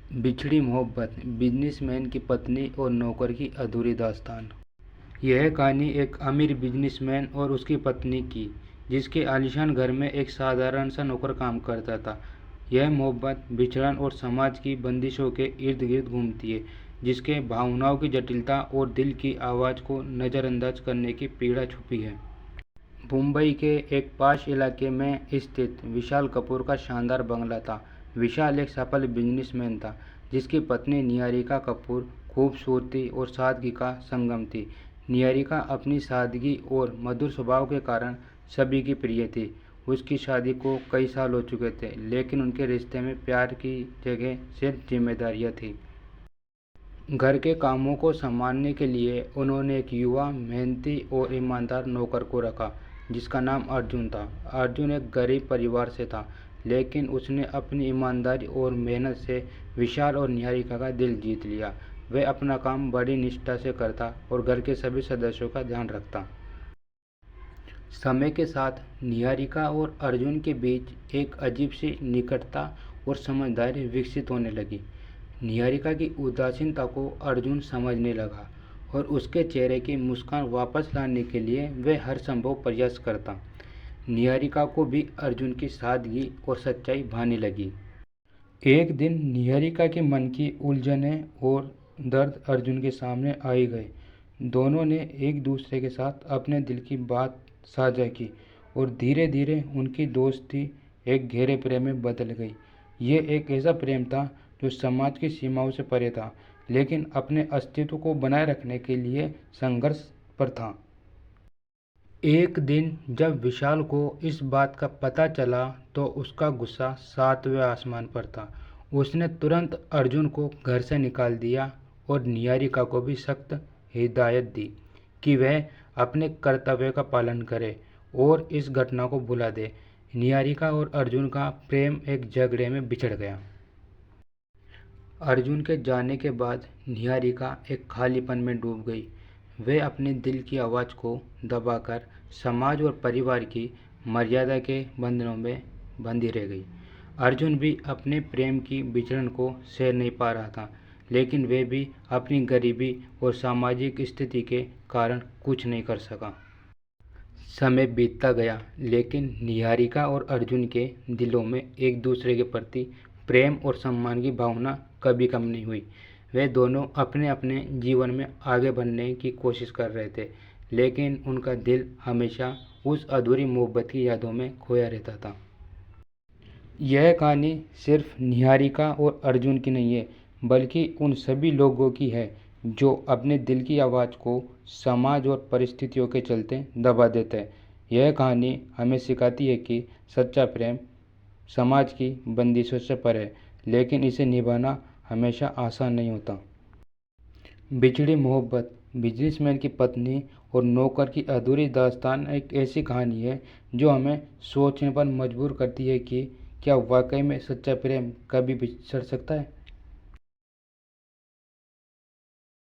बिछड़ी मोहब्बत, बिजनेसमैन की पत्नी और नौकर की अधूरी दास्तान। यह कहानी एक अमीर बिजनेसमैन और उसकी पत्नी की, जिसके आलीशान घर में एक साधारण सा नौकर काम करता था। यह मोहब्बत बिछड़न और समाज की बंदिशों के इर्द गिर्द घूमती है, जिसके भावनाओं की जटिलता और दिल की आवाज़ को नज़रअंदाज करने की पीड़ा छुपी है। मुंबई के एक पाश इलाके में स्थित विशाल कपूर का शानदार बंगला था। विशाल एक सफल बिजनेसमैन था, जिसकी पत्नी निहारिका कपूर खूबसूरती और सादगी का संगम थी। निहारिका अपनी सादगी और मधुर स्वभाव के कारण सभी की प्रिय थी। उसकी शादी को कई साल हो चुके थे, लेकिन उनके रिश्ते में प्यार की जगह सिर्फ जिम्मेदारियां थी। घर के कामों को संभालने के लिए उन्होंने एक युवा, मेहनती और ईमानदार नौकर को रखा, जिसका नाम अर्जुन था। अर्जुन एक गरीब परिवार से था, लेकिन उसने अपनी ईमानदारी और मेहनत से विशाल और निहारिका का दिल जीत लिया। वह अपना काम बड़ी निष्ठा से करता और घर के सभी सदस्यों का ध्यान रखता। समय के साथ निहारिका और अर्जुन के बीच एक अजीब सी निकटता और समझदारी विकसित होने लगी। निहारिका की उदासीनता को अर्जुन समझने लगा और उसके चेहरे की मुस्कान वापस लाने के लिए वह हर संभव प्रयास करता। निहारिका को भी अर्जुन की सादगी और सच्चाई भाने लगी। एक दिन निहारिका के मन की उलझनें और दर्द अर्जुन के सामने आई गए। दोनों ने एक दूसरे के साथ अपने दिल की बात साझा की और धीरे धीरे उनकी दोस्ती एक गहरे प्रेम में बदल गई। ये एक ऐसा प्रेम था जो समाज की सीमाओं से परे था, लेकिन अपने अस्तित्व को बनाए रखने के लिए संघर्ष पर था। एक दिन जब विशाल को इस बात का पता चला तो उसका गुस्सा सातवें आसमान पर था। उसने तुरंत अर्जुन को घर से निकाल दिया और निहारिका को भी सख्त हिदायत दी कि वह अपने कर्तव्य का पालन करे और इस घटना को भुला दे। निहारिका और अर्जुन का प्रेम एक झगड़े में बिछड़ गया। अर्जुन के जाने के बाद निहारिका एक खालीपन में डूब गई। वह अपने दिल की आवाज़ को दबाकर समाज और परिवार की मर्यादा के बंधनों में बंधी रह गई। अर्जुन भी अपने प्रेम की विचरण को सह नहीं पा रहा था, लेकिन वह भी अपनी गरीबी और सामाजिक स्थिति के कारण कुछ नहीं कर सका। समय बीतता गया, लेकिन निहारिका और अर्जुन के दिलों में एक दूसरे के प्रति प्रेम और सम्मान की भावना कभी कम नहीं हुई। वे दोनों अपने अपने जीवन में आगे बढ़ने की कोशिश कर रहे थे, लेकिन उनका दिल हमेशा उस अधूरी मोहब्बत की यादों में खोया रहता था। यह कहानी सिर्फ निहारिका और अर्जुन की नहीं है, बल्कि उन सभी लोगों की है जो अपने दिल की आवाज़ को समाज और परिस्थितियों के चलते दबा देते हैं। यह कहानी हमें सिखाती है कि सच्चा प्रेम समाज की बंदिशों से परे है, लेकिन इसे निभाना हमेशा आसान नहीं होता। बिछड़ी मोहब्बत, बिजनेसमैन की पत्नी और नौकर की अधूरी दास्तान एक ऐसी कहानी है जो हमें सोचने पर मजबूर करती है कि क्या वाकई में सच्चा प्रेम कभी बिछड़ सकता है।